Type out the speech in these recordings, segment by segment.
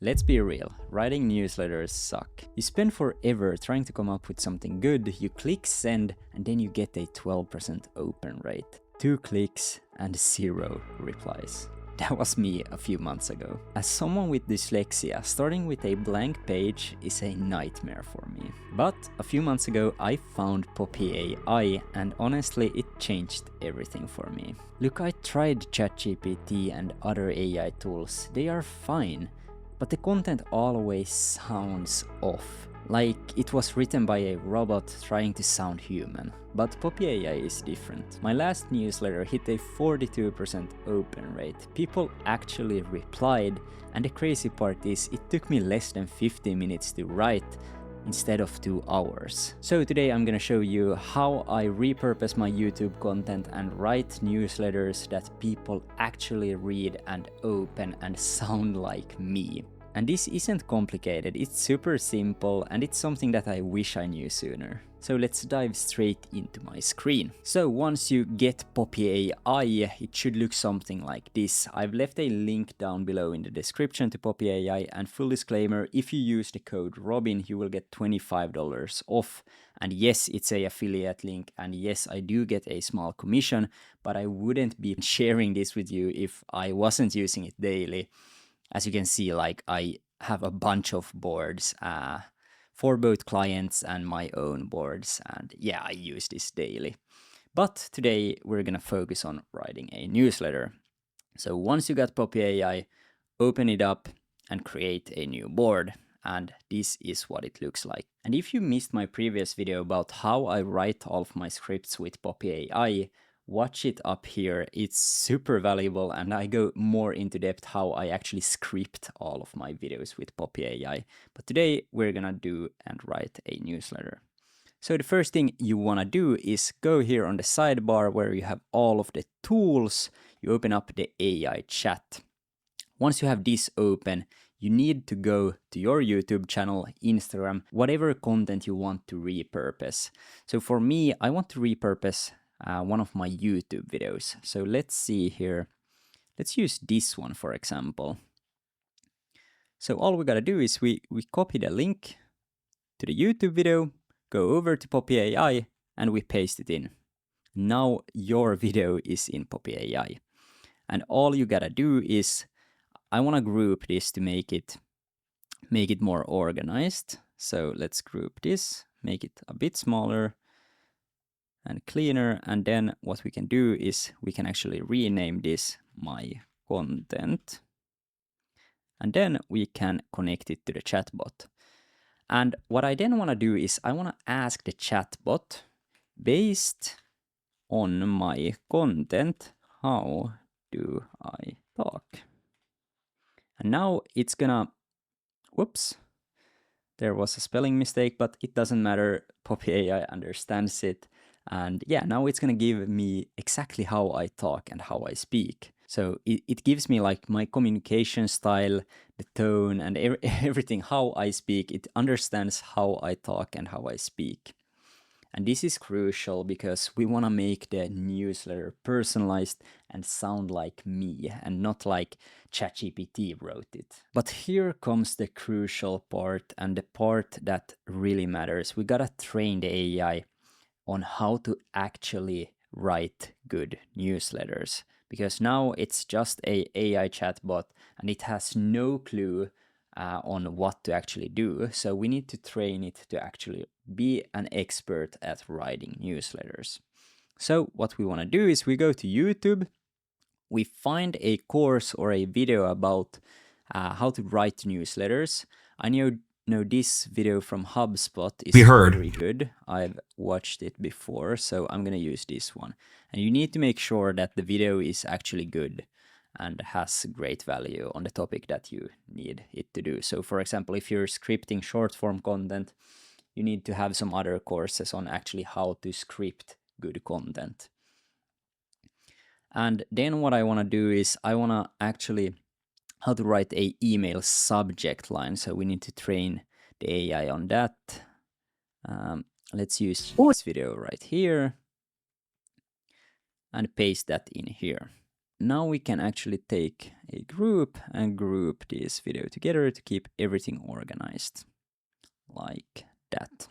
Let's be real, writing newsletters suck. You spend forever trying to come up with something good, you click send, and then you get a 12% open rate. 2 clicks and 0 replies. That was me a few months ago. As someone with dyslexia, starting with a blank page is a nightmare for me. But a few months ago I found Poppy AI, and honestly it changed everything for me. Look, I tried ChatGPT and other AI tools, they are fine. But the content always sounds off, like it was written by a robot trying to sound human. But Poppy AI is different. My last newsletter hit a 42% open rate. People actually replied, and the crazy part is it took me less than 15 minutes to write instead of 2 hours. So today I'm gonna show you how I repurpose my YouTube content and write newsletters that people actually read and open and sound like me. And this isn't complicated, it's super simple, and it's something that I wish I knew sooner. So let's dive straight into my screen. So once you get Poppy AI, it should look something like this. I've left a link down below in the description to Poppy AI, and full disclaimer, if you use the code Robin, you will get $25 off. And yes, it's a affiliate link, and yes, I do get a small commission, but I wouldn't be sharing this with you if I wasn't using it daily. As you can see, like I have a bunch of boards for both clients and my own boards, and yeah, I use this daily. But today we're gonna focus on writing a newsletter. So once you got Poppy AI, open it up and create a new board. And this is what it looks like. And if you missed my previous video about how I write all of my scripts with Poppy AI, watch it up here. It's super valuable, and I go more into depth how I actually script all of my videos with Poppy AI. But today we're gonna do and write a newsletter. So the first thing you wanna do is go here on the sidebar where you have all of the tools. You open up the AI chat. Once you have this open, you need to go to your YouTube channel, Instagram, whatever content you want to repurpose. So for me, I want to repurpose one of my YouTube videos. So let's see here. Let's use this one, for example. So all we gotta do is we copy the link to the YouTube video, go over to Poppy AI, and we paste it in. Now your video is in Poppy AI. And all you gotta do is, I wanna group this to make it more organized. So let's group this, make it a bit smaller and cleaner, and then what we can do is we can actually rename this my content, and then we can connect it to the chatbot. And what I then want to do is I want to ask the chatbot, based on my content, how do I talk? And now it's gonna, whoops, there was a spelling mistake, but it doesn't matter, Poppy AI understands it. And yeah, now it's gonna give me exactly how I talk and how I speak. So it gives me like my communication style, the tone, and everything, how I speak. It understands how I talk and how I speak. And this is crucial because we want to make the newsletter personalized and sound like me and not like ChatGPT wrote it. But here comes the crucial part, and the part that really matters. We gotta train the AI on how to actually write good newsletters, because now it's just a AI chatbot and it has no clue on what to actually do. So we need to train it to actually be an expert at writing newsletters. So what we want to do is we go to YouTube, we find a course or a video about how to write newsletters. I know this video from HubSpot is very good. I've watched it before, so I'm gonna use this one. And you need to make sure that the video is actually good and has great value on the topic that you need it to do. So for example, if you're scripting short form content, you need to have some other courses on actually how to script good content. And then what I want to do is I want to actually how to write a email subject line. So we need to train the AI on that. Let's use this video right here and paste that in here. now we can actually take a group and group this video together to keep everything organized like that.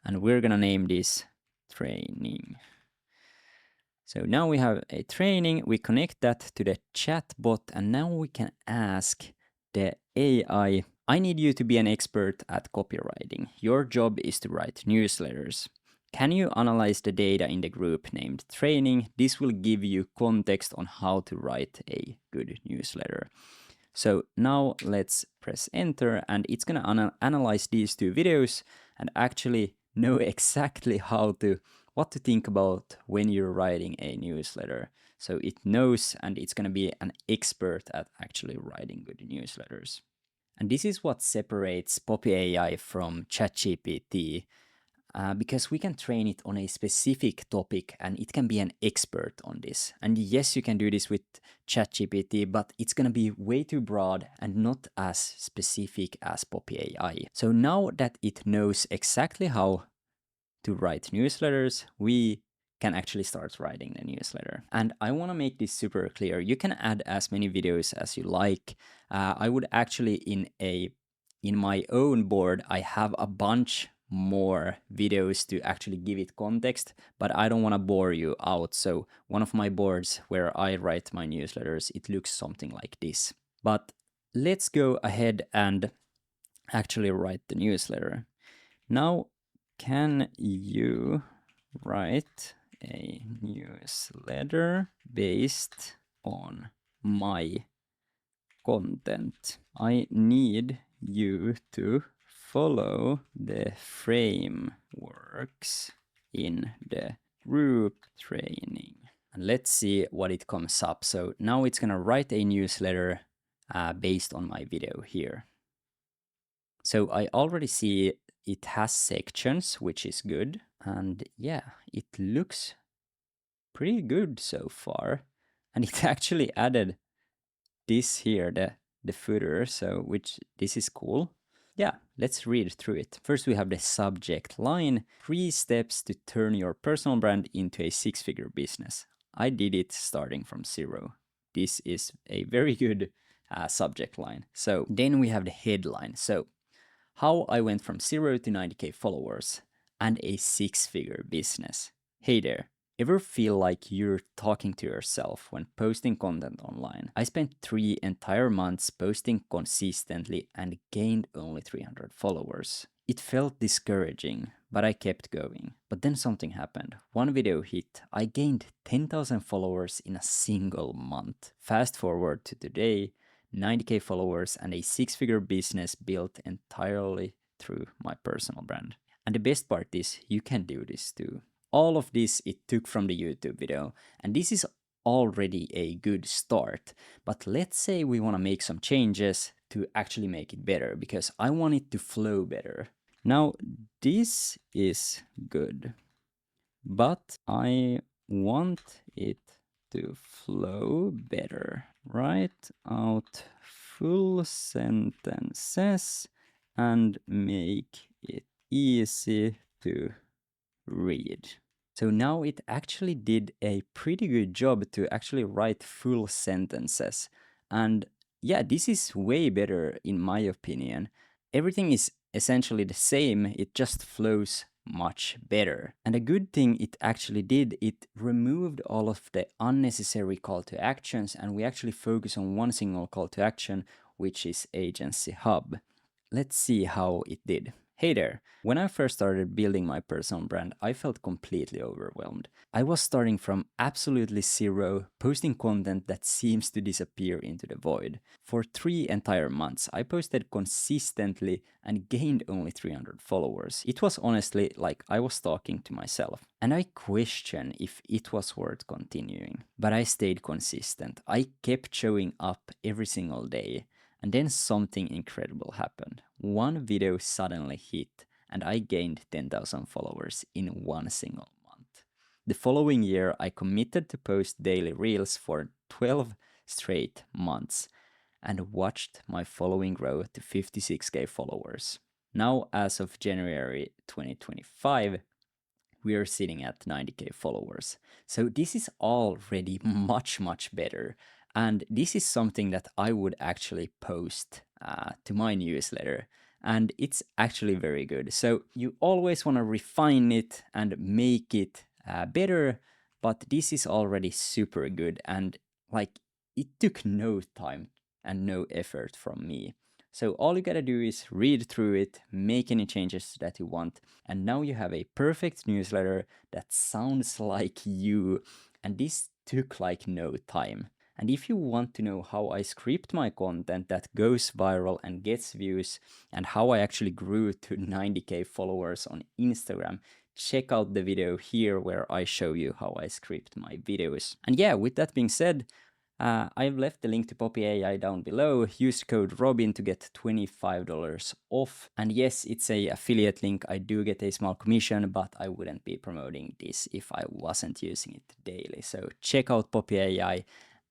And we're gonna name this training. So now we have a training, we connect that to the chat bot, and now we can ask the AI, I need you to be an expert at copywriting. Your job is to write newsletters. Can you analyze the data in the group named training? This will give you context on how to write a good newsletter. So now let's press enter, and it's gonna analyze these two videos and actually know exactly what to think about when you're writing a newsletter. So it knows, and it's gonna be an expert at actually writing good newsletters. And this is what separates Poppy AI from ChatGPT, because we can train it on a specific topic and it can be an expert on this. And yes, you can do this with ChatGPT, but it's gonna be way too broad and not as specific as Poppy AI. So now that it knows exactly how to write newsletters, we can actually start writing the newsletter. And I want to make this super clear. You can add as many videos as you like. I would actually in my own board, I have a bunch more videos to actually give it context, but I don't want to bore you out. So one of my boards where I write my newsletters, it looks something like this. But let's go ahead and actually write the newsletter. Now, can you write a newsletter based on my content? I need you to follow the frameworks in the group training. And let's see what it comes up. So now it's gonna write a newsletter based on my video here. So I already see it has sections, which is good. And yeah, it looks pretty good so far. And it actually added this here, the footer, so this is cool. Yeah, let's read through it. First, we have the subject line, 3 steps to turn your personal brand into a 6-figure business. I did it starting from 0. This is a very good subject line. So then we have the headline. So how I went from 0 to 90k followers and a 6-figure business. Hey there, ever feel like you're talking to yourself when posting content online? I spent 3 entire months posting consistently and gained only 300 followers. It felt discouraging, but I kept going. But then something happened. One video hit. I gained 10,000 followers in a single month. Fast forward to today, 90k followers and a 6-figure business built entirely through my personal brand. And the best part is you can do this too. All of this it took from the YouTube video, and this is already a good start. But let's say we want to make some changes to actually make it better, because I want it to flow better. Now, this is good, but I want it to flow better. Write out full sentences and make it easy to read. So now it actually did a pretty good job to actually write full sentences. And yeah, this is way better in my opinion. Everything is essentially the same, it just flows much better. And a good thing it actually did, it removed all of the unnecessary call to actions, and we actually focus on one single call to action, which is Agency Hub. Let's see how it did. Hey there! When I first started building my personal brand, I felt completely overwhelmed. I was starting from absolutely 0, posting content that seems to disappear into the void. For 3 entire months, I posted consistently and gained only 300 followers. It was honestly like I was talking to myself. And I questioned if it was worth continuing. But I stayed consistent. I kept showing up every single day. And then something incredible happened. One video suddenly hit and I gained 10,000 followers in one single month. The following year, I committed to post daily reels for 12 straight months and watched my following grow to 56k followers. Now, as of January 2025, we are sitting at 90k followers. So this is already much, much better. And this is something that I would actually post to my newsletter. And it's actually very good. So you always want to refine it and make it better, but this is already super good. And like, it took no time and no effort from me. So all you gotta do is read through it, make any changes that you want, and now you have a perfect newsletter that sounds like you. And this took like no time. And if you want to know how I script my content that goes viral and gets views, and how I actually grew to 90k followers on Instagram, check out the video here where I show you how I script my videos. And yeah, with that being said, I've left the link to Poppy AI down below. Use code Robin to get $25 off. And yes, it's a affiliate link. I do get a small commission, but I wouldn't be promoting this if I wasn't using it daily. So check out Poppy AI.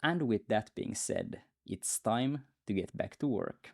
And with that being said, it's time to get back to work.